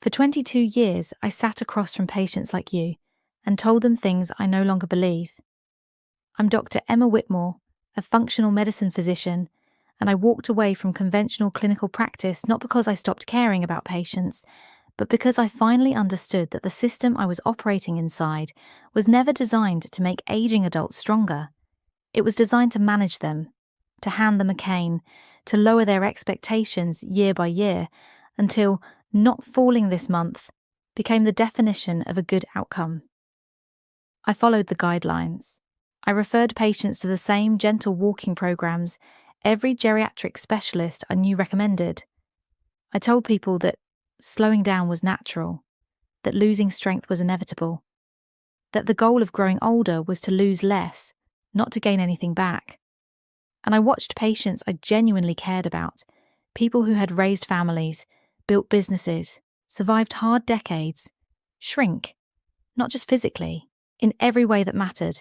For 22 years, I sat across from patients like you and told them things I no longer believe. I'm Dr. Emma Whitmore, a functional medicine physician, and I walked away from conventional clinical practice not because I stopped caring about patients, but because I finally understood that the system I was operating inside was never designed to make aging adults stronger. It was designed to manage them, to hand them a cane, to lower their expectations year by year, until not falling this month became the definition of a good outcome. I followed the guidelines. I referred patients to the same gentle walking programs every geriatric specialist I knew recommended. I told people that slowing down was natural, that losing strength was inevitable, that the goal of growing older was to lose less, not to gain anything back. And I watched patients I genuinely cared about, people who had raised families, built businesses, survived hard decades, shrink, not just physically, in every way that mattered.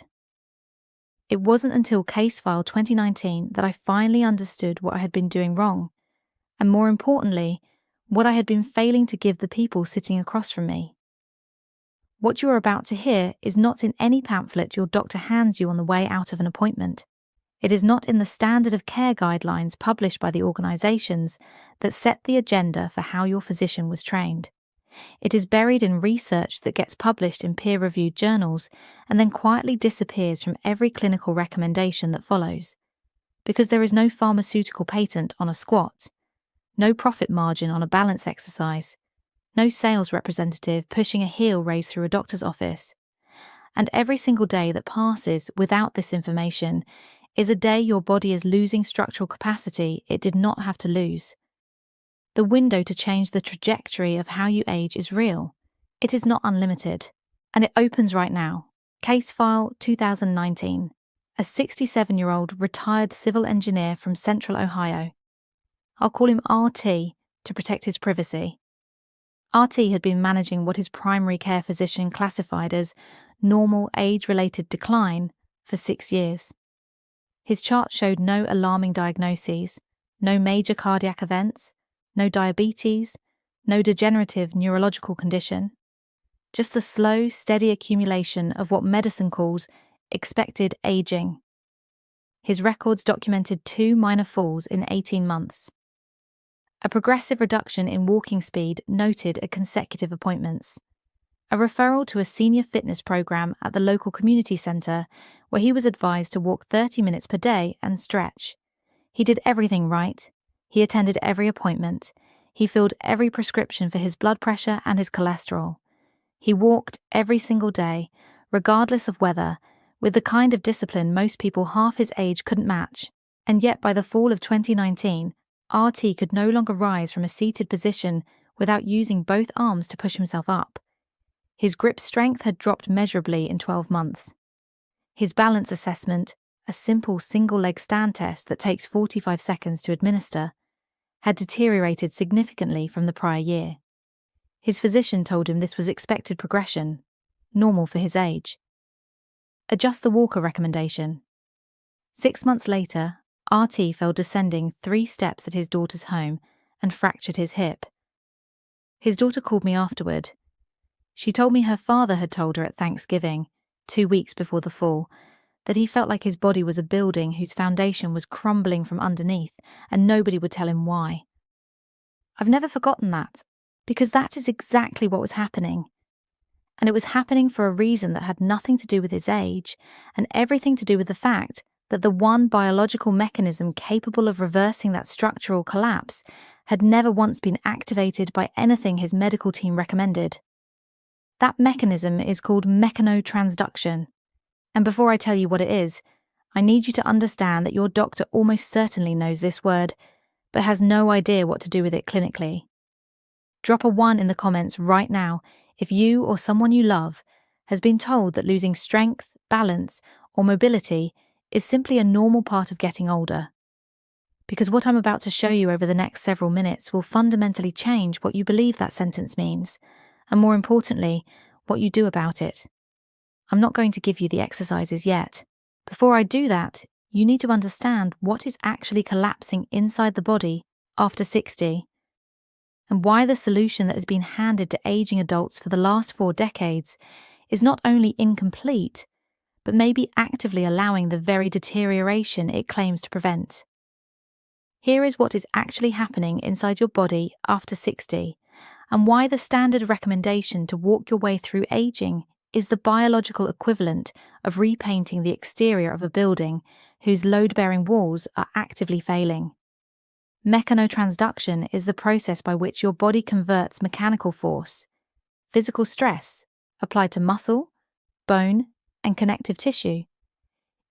It wasn't until Case File 2019 that I finally understood what I had been doing wrong, and more importantly, what I had been failing to give the people sitting across from me. What you are about to hear is not in any pamphlet your doctor hands you on the way out of an appointment. It is not in the standard of care guidelines published by the organisations that set the agenda for how your physician was trained. It is buried in research that gets published in peer-reviewed journals and then quietly disappears from every clinical recommendation that follows. Because there is no pharmaceutical patent on a squat, no profit margin on a balance exercise, no sales representative pushing a heel raised through a doctor's office. And every single day that passes without this information is a day your body is losing structural capacity it did not have to lose. The window to change the trajectory of how you age is real. It is not unlimited, and it opens right now. Case File 2019. A 67-year-old retired civil engineer from Central Ohio. I'll call him RT to protect his privacy. RT had been managing what his primary care physician classified as normal age-related decline for 6 years. His chart showed no alarming diagnoses, no major cardiac events, no diabetes, no degenerative neurological condition, just the slow, steady accumulation of what medicine calls expected aging. His records documented 2 minor falls in 18 months. A progressive reduction in walking speed noted at consecutive appointments. A referral to a senior fitness program at the local community centre where he was advised to walk 30 minutes per day and stretch. He did everything right. He attended every appointment. He filled every prescription for his blood pressure and his cholesterol. He walked every single day, regardless of weather, with the kind of discipline most people half his age couldn't match. And yet by the fall of 2019, RT could no longer rise from a seated position without using both arms to push himself up. His grip strength had dropped measurably in 12 months. His balance assessment, a simple single-leg stand test that takes 45 seconds to administer, had deteriorated significantly from the prior year. His physician told him this was expected progression, normal for his age. Adjust the walker recommendation. 6 months later, RT fell descending 3 steps at his daughter's home and fractured his hip. His daughter called me afterward. She told me her father had told her at Thanksgiving, 2 weeks before the fall, that he felt like his body was a building whose foundation was crumbling from underneath and nobody would tell him why. I've never forgotten that, because that is exactly what was happening. And it was happening for a reason that had nothing to do with his age and everything to do with the fact that the one biological mechanism capable of reversing that structural collapse had never once been activated by anything his medical team recommended. That mechanism is called mechanotransduction. And before I tell you what it is, I need you to understand that your doctor almost certainly knows this word, but has no idea what to do with it clinically. Drop a 1 in the comments right now if you or someone you love has been told that losing strength, balance, or mobility is simply a normal part of getting older. Because what I'm about to show you over the next several minutes will fundamentally change what you believe that sentence means, and more importantly, what you do about it. I'm not going to give you the exercises yet. Before I do that, you need to understand what is actually collapsing inside the body after 60. and why the solution that has been handed to aging adults for the last 4 decades is not only incomplete, but may be actively allowing the very deterioration it claims to prevent. Here is what is actually happening inside your body after 60, and why the standard recommendation to walk your way through aging is the biological equivalent of repainting the exterior of a building whose load-bearing walls are actively failing. Mechanotransduction is the process by which your body converts mechanical force, physical stress applied to muscle, bone, and connective tissue,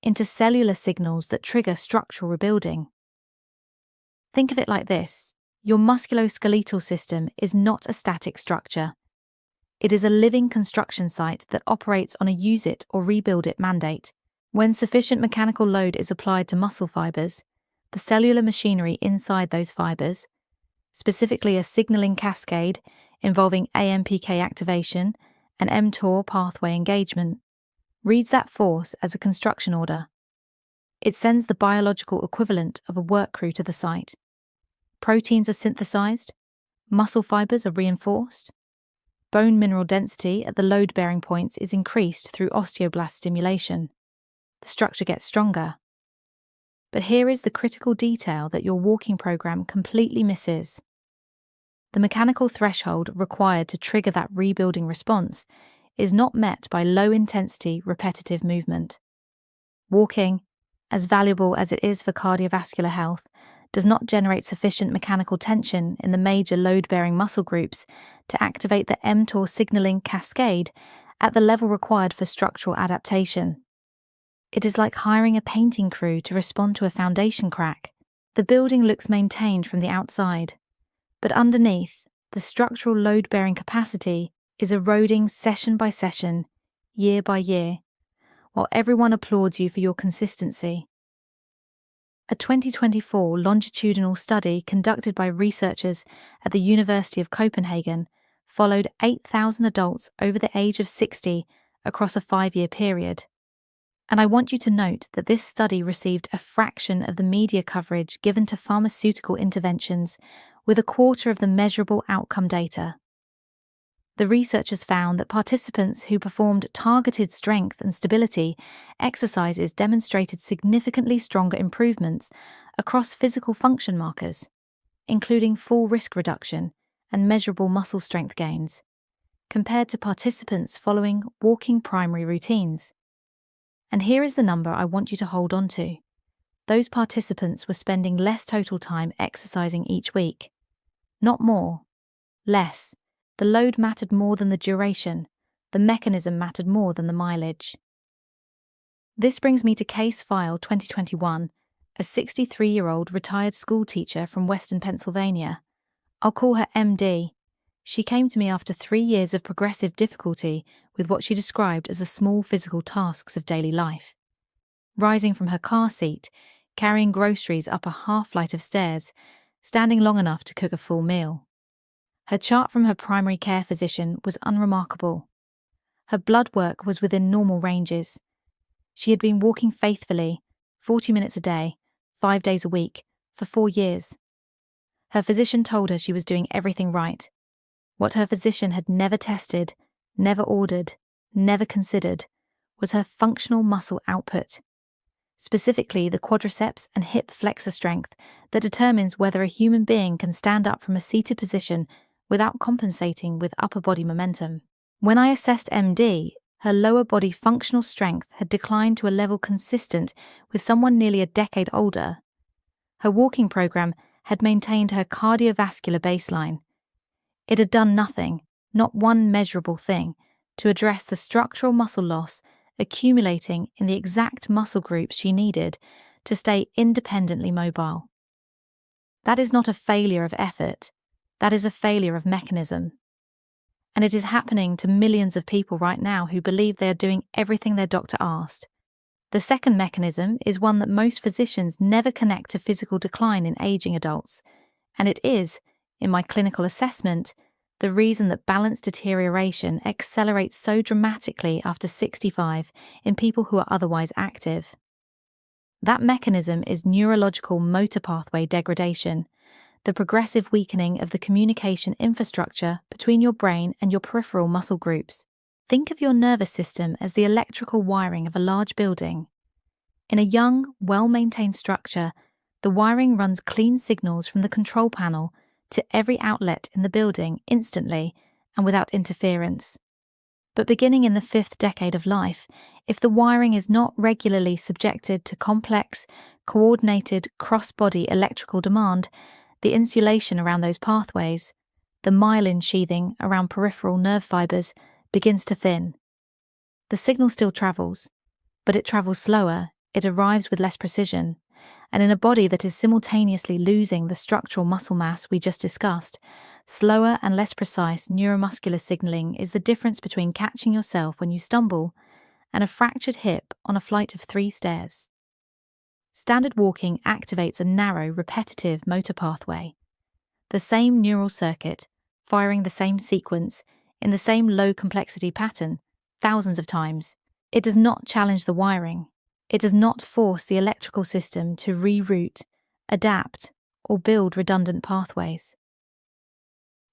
into cellular signals that trigger structural rebuilding. Think of it like this: your musculoskeletal system is not a static structure. It is a living construction site that operates on a use it or rebuild it mandate. When sufficient mechanical load is applied to muscle fibers, the cellular machinery inside those fibers, specifically a signaling cascade involving AMPK activation and mTOR pathway engagement, reads that force as a construction order. It sends the biological equivalent of a work crew to the site. Proteins are synthesized, muscle fibers are reinforced, bone mineral density at the load-bearing points is increased through osteoblast stimulation. The structure gets stronger. But here is the critical detail that your walking program completely misses. The mechanical threshold required to trigger that rebuilding response is not met by low-intensity repetitive movement. Walking, as valuable as it is for cardiovascular health, does not generate sufficient mechanical tension in the major load-bearing muscle groups to activate the mTOR signaling cascade at the level required for structural adaptation. It is like hiring a painting crew to respond to a foundation crack. The building looks maintained from the outside, but underneath, the structural load-bearing capacity is eroding session by session, year by year, while everyone applauds you for your consistency. A 2024 longitudinal study conducted by researchers at the University of Copenhagen followed 8,000 adults over the age of 60 across a 5-year period. And I want you to note that this study received a fraction of the media coverage given to pharmaceutical interventions, with a quarter of the measurable outcome data. The researchers found that participants who performed targeted strength and stability exercises demonstrated significantly stronger improvements across physical function markers, including fall risk reduction and measurable muscle strength gains, compared to participants following walking primary routines. And here is the number I want you to hold on to. Those participants were spending less total time exercising each week. Not more. Less. The load mattered more than the duration. The mechanism mattered more than the mileage. This brings me to Case File 2021, a 63-year-old retired school teacher from Western Pennsylvania. I'll call her MD. She came to me after 3 years of progressive difficulty with what she described as the small physical tasks of daily life. Rising from her car seat, carrying groceries up a half flight of stairs, standing long enough to cook a full meal. Her chart from her primary care physician was unremarkable. Her blood work was within normal ranges. She had been walking faithfully, 40 minutes a day, 5 days a week, for 4 years. Her physician told her she was doing everything right. What her physician had never tested, never ordered, never considered, was her functional muscle output, specifically the quadriceps and hip flexor strength that determines whether a human being can stand up from a seated position without compensating with upper body momentum. When I assessed MD, her lower body functional strength had declined to a level consistent with someone nearly a decade older. Her walking program had maintained her cardiovascular baseline. It had done nothing, not one measurable thing, to address the structural muscle loss accumulating in the exact muscle groups she needed to stay independently mobile. That is not a failure of effort, that is a failure of mechanism. And it is happening to millions of people right now who believe they are doing everything their doctor asked. The second mechanism is one that most physicians never connect to physical decline in aging adults, and it is, in my clinical assessment, the reason that balance deterioration accelerates so dramatically after 65 in people who are otherwise active. That mechanism is neurological motor pathway degradation, the progressive weakening of the communication infrastructure between your brain and your peripheral muscle groups. Think of your nervous system as the electrical wiring of a large building. In a young, well-maintained structure, the wiring runs clean signals from the control panel to every outlet in the building instantly and without interference. But beginning in the 5th decade of life, if the wiring is not regularly subjected to complex, coordinated cross-body electrical demand, the insulation around those pathways, the myelin sheathing around peripheral nerve fibers, begins to thin. The signal still travels, but it travels slower, it arrives with less precision, and in a body that is simultaneously losing the structural muscle mass we just discussed, slower and less precise neuromuscular signaling is the difference between catching yourself when you stumble and a fractured hip on a flight of 3 stairs. Standard walking activates a narrow, repetitive motor pathway. The same neural circuit, firing the same sequence, in the same low-complexity pattern, thousands of times. It does not challenge the wiring. It does not force the electrical system to reroute, adapt, or build redundant pathways.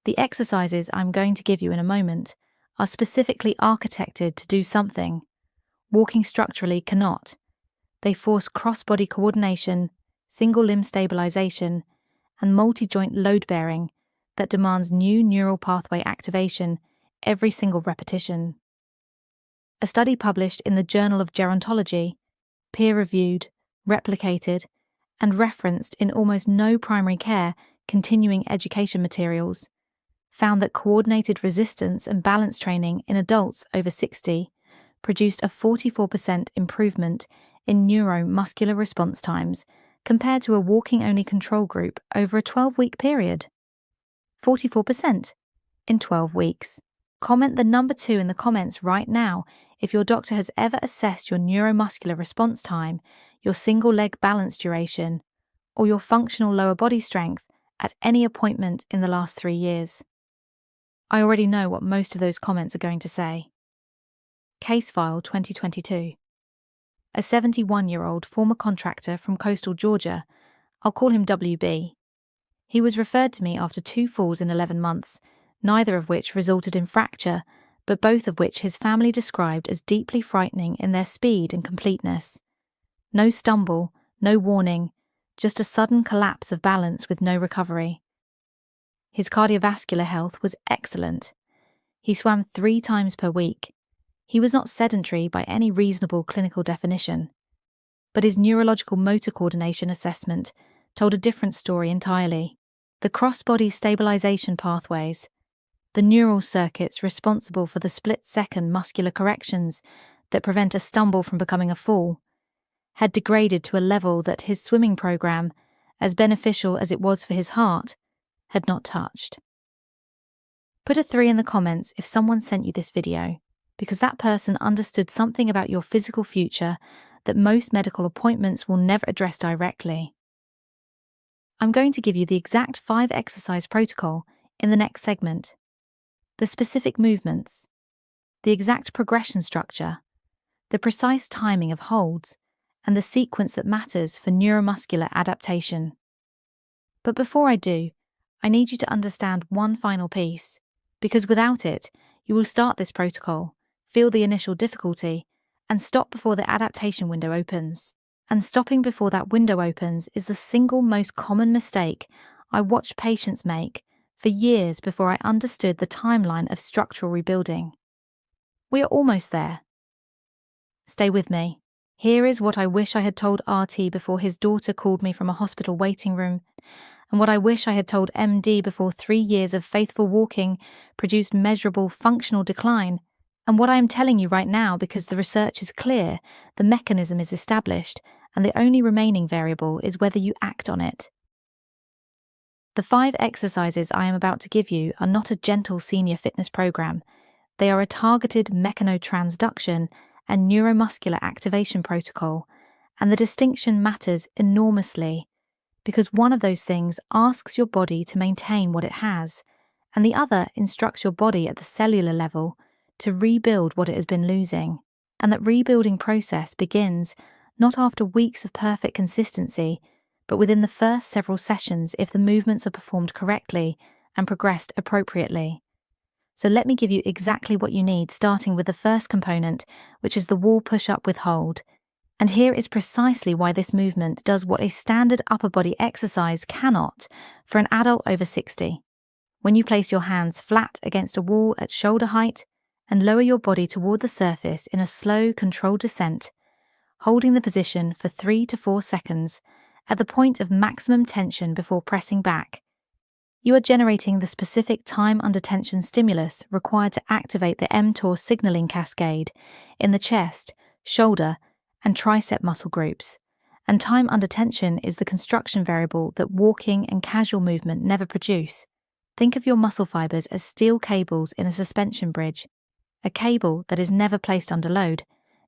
The exercises I'm going to give you in a moment are specifically architected to do something walking structurally cannot. They force cross-body coordination, single-limb stabilization, and multi-joint load-bearing that demands new neural pathway activation every single repetition. A study published in the Journal of Gerontology, peer-reviewed, replicated, and referenced in almost no primary care continuing education materials, found that coordinated resistance and balance training in adults over 60 produced a 44% improvement in neuromuscular response times compared to a walking-only control group over a 12-week period. 44% in 12 weeks. Comment the number 2 in the comments right now if your doctor has ever assessed your neuromuscular response time, your single leg balance duration, or your functional lower body strength at any appointment in the last 3 years. I already know what most of those comments are going to say. Case file 2022. A 71-year-old former contractor from coastal Georgia, I'll call him WB. He was referred to me after 2 falls in 11 months, neither of which resulted in fracture, but both of which his family described as deeply frightening in their speed and completeness. No stumble, no warning, just a sudden collapse of balance with no recovery. His cardiovascular health was excellent. He swam 3 times per week. He was not sedentary by any reasonable clinical definition. But his neurological motor coordination assessment told a different story entirely. The cross-body stabilization pathways, the neural circuits responsible for the split-second muscular corrections that prevent a stumble from becoming a fall, had degraded to a level that his swimming program, as beneficial as it was for his heart, had not touched. Put a 3 in the comments if someone sent you this video, because that person understood something about your physical future that most medical appointments will never address directly. I'm going to give you the exact 5 exercise protocol in the next segment. The specific movements, the exact progression structure, the precise timing of holds, and the sequence that matters for neuromuscular adaptation. But before I do, I need you to understand one final piece, because without it, you will start this protocol, feel the initial difficulty, and stop before the adaptation window opens. And stopping before that window opens is the single most common mistake I watched patients make for years before I understood the timeline of structural rebuilding. We are almost there. Stay with me. Here is what I wish I had told RT before his daughter called me from a hospital waiting room, and what I wish I had told MD before 3 years of faithful walking produced measurable functional decline, and what I am telling you right now because the research is clear, the mechanism is established, and the only remaining variable is whether you act on it. The 5 exercises I am about to give you are not a gentle senior fitness program. They are a targeted mechanotransduction and neuromuscular activation protocol, and the distinction matters enormously because one of those things asks your body to maintain what it has, and the other instructs your body at the cellular level to rebuild what it has been losing, and that rebuilding process begins not after weeks of perfect consistency, but within the first several sessions if the movements are performed correctly and progressed appropriately. So let me give you exactly what you need, starting with the first component, which is the wall push-up with hold. And here is precisely why this movement does what a standard upper body exercise cannot for an adult over 60. When you place your hands flat against a wall at shoulder height and lower your body toward the surface in a slow, controlled descent, holding the position for 3 to 4 seconds at the point of maximum tension before pressing back, you are generating the specific time under tension stimulus required to activate the mTOR signaling cascade in the chest, shoulder, and tricep muscle groups. And time under tension is the construction variable that walking and casual movement never produce. Think of your muscle fibers as steel cables in a suspension bridge. A cable that is never placed under load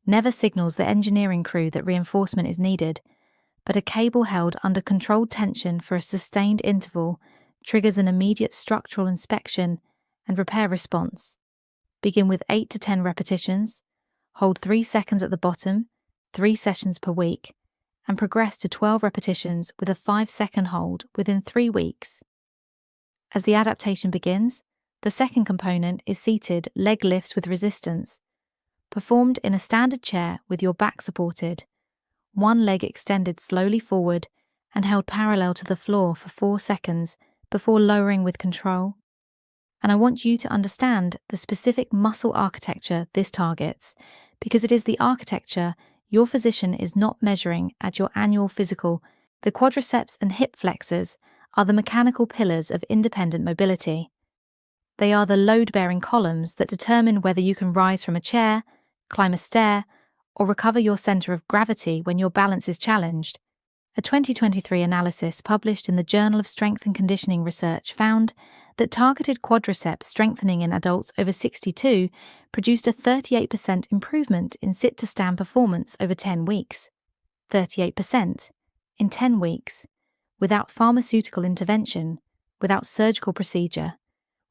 never signals the engineering crew that reinforcement is needed, but a cable held under controlled tension for a sustained interval triggers an immediate structural inspection and repair response. Begin with 8 to 10 repetitions, hold 3 seconds at the bottom, 3 sessions per week, and progress to 12 repetitions with a 5-second hold within 3 weeks. As the adaptation begins, the second component is seated leg lifts with resistance, performed in a standard chair with your back supported, one leg extended slowly forward and held parallel to the floor for 4 seconds before lowering with control. And I want you to understand the specific muscle architecture this targets, because it is the architecture your physician is not measuring at your annual physical. The quadriceps and hip flexors are the mechanical pillars of independent mobility. They are the load-bearing columns that determine whether you can rise from a chair, climb a stair, or recover your center of gravity when your balance is challenged. A 2023 analysis published in the Journal of Strength and Conditioning Research found that targeted quadriceps strengthening in adults over 62 produced a 38% improvement in sit-to-stand performance over 10 weeks. 38% in 10 weeks, without pharmaceutical intervention, without surgical procedure,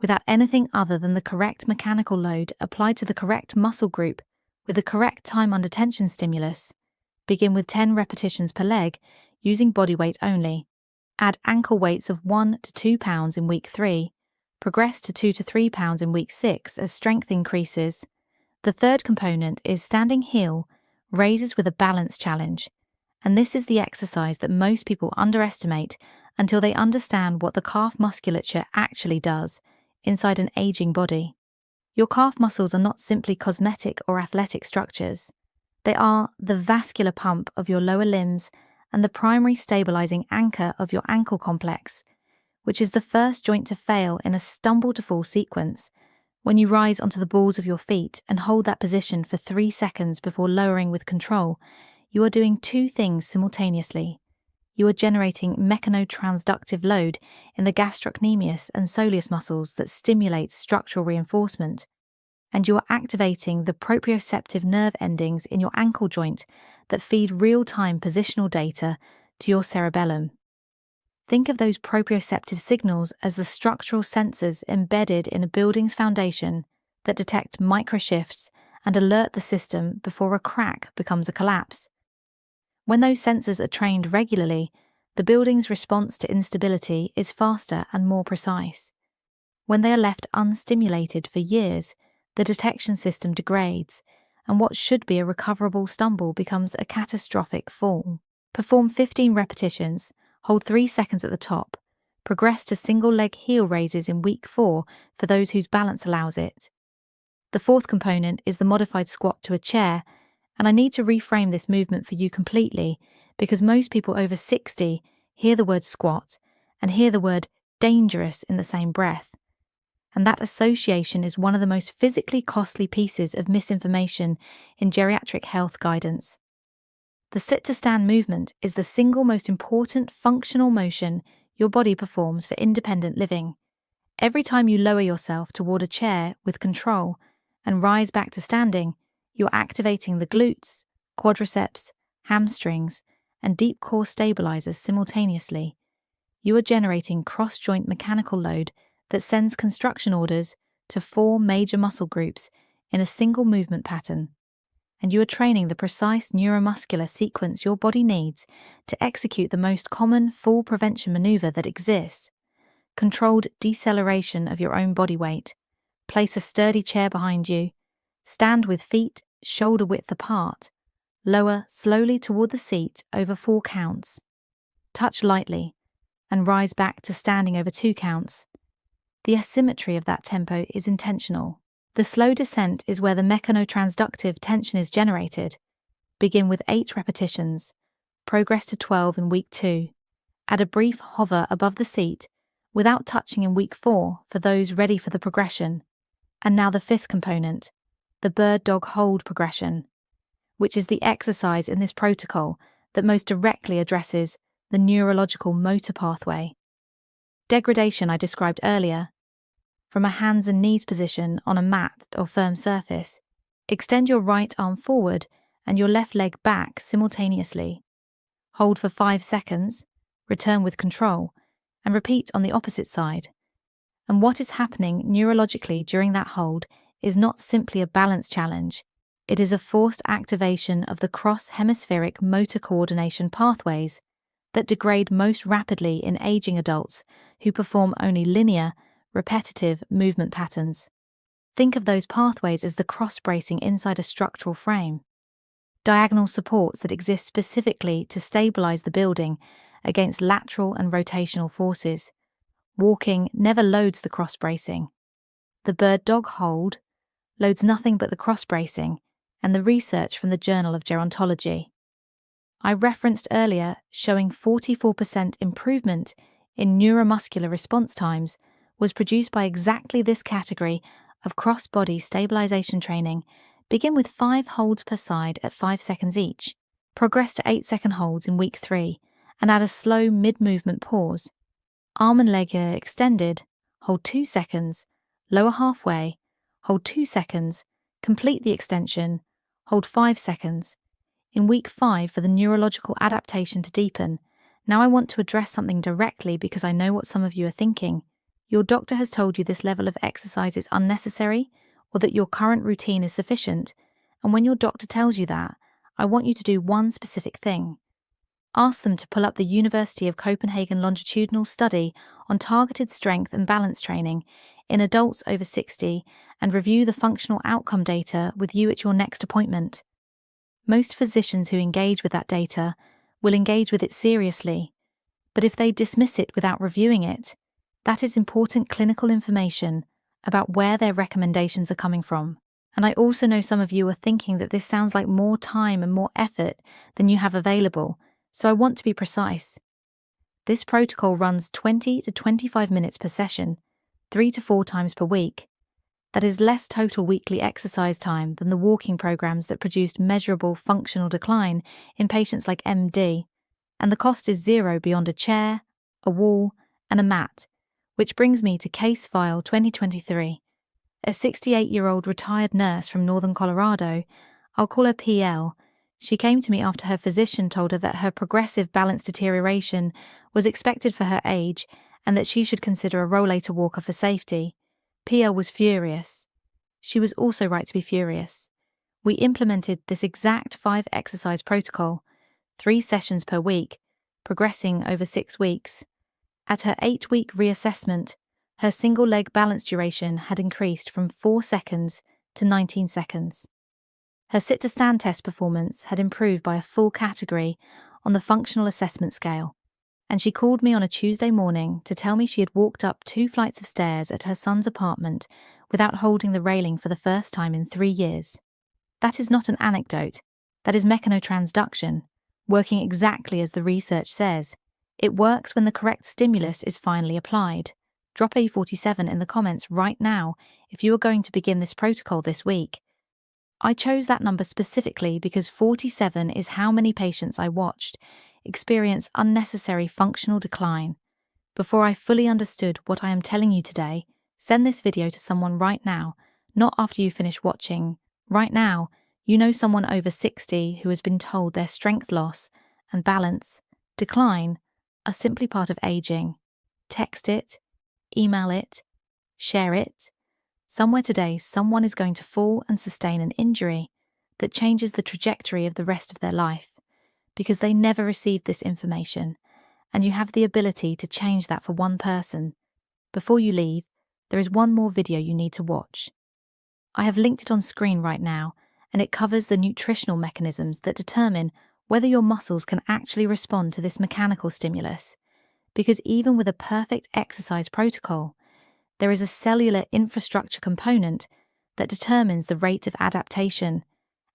without anything other than the correct mechanical load applied to the correct muscle group with the correct time under tension stimulus. Begin with 10 repetitions per leg, using body weight only. Add ankle weights of 1 to 2 pounds in week 3. Progress to 2 to 3 pounds in week 6 as strength increases. The third component is standing heel, raises with a balance challenge. And this is the exercise that most people underestimate until they understand what the calf musculature actually does inside an aging body. Your calf muscles are not simply cosmetic or athletic structures. They are the vascular pump of your lower limbs and the primary stabilizing anchor of your ankle complex, which is the first joint to fail in a stumble-to-fall sequence. When you rise onto the balls of your feet and hold that position for 3 seconds before lowering with control, you are doing 2 things simultaneously. You are generating mechanotransductive load in the gastrocnemius and soleus muscles that stimulate structural reinforcement, and you are activating the proprioceptive nerve endings in your ankle joint that feed real-time positional data to your cerebellum. Think of those proprioceptive signals as the structural sensors embedded in a building's foundation that detect microshifts and alert the system before a crack becomes a collapse. When those sensors are trained regularly, the building's response to instability is faster and more precise. When they are left unstimulated for years, the detection system degrades, and what should be a recoverable stumble becomes a catastrophic fall. Perform 15 repetitions, hold 3 seconds at the top, progress to single-leg heel raises in week 4 for those whose balance allows it. The fourth component is the modified squat to a chair, and I need to reframe this movement for you completely because most people over 60 hear the word squat and hear the word dangerous in the same breath. And that association is one of the most physically costly pieces of misinformation in geriatric health guidance. The sit-to-stand movement is the single most important functional motion your body performs for independent living. Every time you lower yourself toward a chair with control and rise back to standing, you're activating the glutes, quadriceps, hamstrings, and deep core stabilizers simultaneously. You are generating cross-joint mechanical load that sends construction orders to 4 major muscle groups in a single movement pattern. and you are training the precise neuromuscular sequence your body needs to execute the most common fall prevention maneuver that exists. Controlled deceleration of your own body weight. Place a sturdy chair behind you. Stand with feet shoulder width apart. Lower slowly toward the seat over 4 counts. Touch lightly and rise back to standing over 2 counts. The asymmetry of that tempo is intentional. The slow descent is where the mechanotransductive tension is generated. Begin with 8 repetitions. Progress to 12 in week 2. Add a brief hover above the seat without touching in week 4 for those ready for the progression. And now the 5th component, the bird dog hold progression, which is the exercise in this protocol that most directly addresses the neurological motor pathway. Degradation I described earlier. From a hands and knees position on a mat or firm surface, extend your right arm forward and your left leg back simultaneously. Hold for 5 seconds, return with control, and repeat on the opposite side. And what is happening neurologically during that hold is not simply a balance challenge. It is a forced activation of the cross-hemispheric motor coordination pathways that degrade most rapidly in aging adults who perform only linear, repetitive movement patterns. Think of those pathways as the cross-bracing inside a structural frame. Diagonal supports that exist specifically to stabilize the building against lateral and rotational forces. Walking never loads the cross-bracing. The bird dog hold loads nothing but the cross-bracing and the research from the Journal of Gerontology. I referenced earlier showing 44% improvement in neuromuscular response times was produced by exactly this category of cross-body stabilization training. Begin with 5 holds per side at 5 seconds each. Progress to 8-second holds in week 3 and add a slow mid-movement pause. Arm and leg are extended. Hold 2 seconds. Lower halfway. Hold 2 seconds. Complete the extension. Hold 5 seconds. In week 5 for the neurological adaptation to deepen. Now I want to address something directly because I know what some of you are thinking. Your doctor has told you this level of exercise is unnecessary or that your current routine is sufficient, and when your doctor tells you that, I want you to do one specific thing. Ask them to pull up the University of Copenhagen longitudinal study on targeted strength and balance training in adults over 60 and review the functional outcome data with you at your next appointment. Most physicians who engage with that data will engage with it seriously, but if they dismiss it without reviewing it, that is important clinical information about where their recommendations are coming from. And I also know some of you are thinking that this sounds like more time and more effort than you have available, so I want to be precise. This protocol runs 20 to 25 minutes per session, 3 to 4 times per week. That is less total weekly exercise time than the walking programs that produced measurable functional decline in patients like MD, and the cost is zero beyond a chair, a wall, and a mat, which brings me to Case File 2023. A 68-year-old retired nurse from northern Colorado, I'll call her PL, she came to me after her physician told her that her progressive balance deterioration was expected for her age and that she should consider a rollator walker for safety. PL was furious. She was also right to be furious. We implemented this exact 5-exercise protocol, 3 sessions per week, progressing over 6 weeks. At her 8-week reassessment, her single-leg balance duration had increased from 4 seconds to 19 seconds. Her sit-to-stand test performance had improved by a full category on the functional assessment scale, and she called me on a Tuesday morning to tell me she had walked up 2 flights of stairs at her son's apartment without holding the railing for the first time in 3 years. That is not an anecdote. That is mechanotransduction, working exactly as the research says. It works when the correct stimulus is finally applied. Drop A47 in the comments right now if you are going to begin this protocol this week. I chose that number specifically because 47 is how many patients I watched experience unnecessary functional decline. Before I fully understood what I am telling you today, send this video to someone right now, not after you finish watching. Right now, you know someone over 60 who has been told their strength loss and balance, decline, are simply part of aging. Text it, email it, share it. Somewhere today, someone is going to fall and sustain an injury, that changes the trajectory of the rest of their life, because they never received this information, and you have the ability to change that for one person. Before you leave, there is one more video you need to watch. I have linked it on screen right now, and it covers the nutritional mechanisms that determine whether your muscles can actually respond to this mechanical stimulus. Because even with a perfect exercise protocol, there is a cellular infrastructure component that determines the rate of adaptation,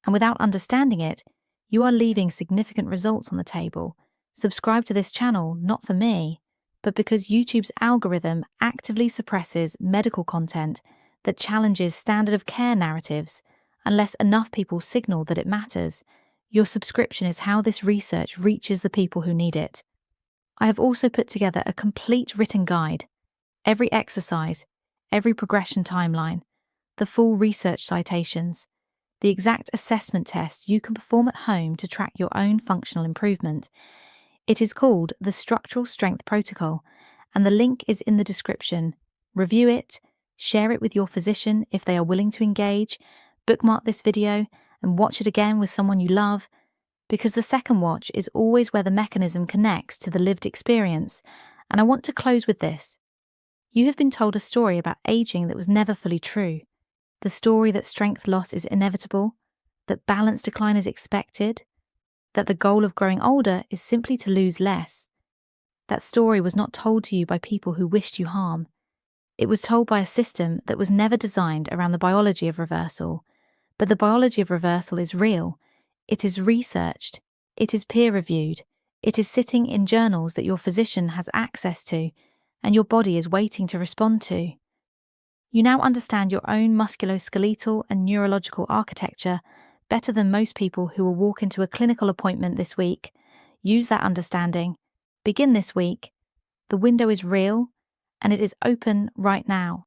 and without understanding it, you are leaving significant results on the table. Subscribe to this channel not for me, but because YouTube's algorithm actively suppresses medical content that challenges standard of care narratives unless enough people signal that it matters. Your subscription is how this research reaches the people who need it. I have also put together a complete written guide, every exercise, every progression timeline, the full research citations, the exact assessment tests you can perform at home to track your own functional improvement. It is called the Structural Strength Protocol, and the link is in the description. Review it, share it with your physician if they are willing to engage, bookmark this video and watch it again with someone you love, because the second watch is always where the mechanism connects to the lived experience. And I want to close with this. You have been told a story about aging that was never fully true. The story that strength loss is inevitable, that balance decline is expected, that the goal of growing older is simply to lose less. That story was not told to you by people who wished you harm. It was told by a system that was never designed around the biology of reversal. But the biology of reversal is real. It is researched. It is peer-reviewed. It is sitting in journals that your physician has access to, and your body is waiting to respond to. You now understand your own musculoskeletal and neurological architecture better than most people who will walk into a clinical appointment this week. Use that understanding. Begin this week. The window is real, and it is open right now.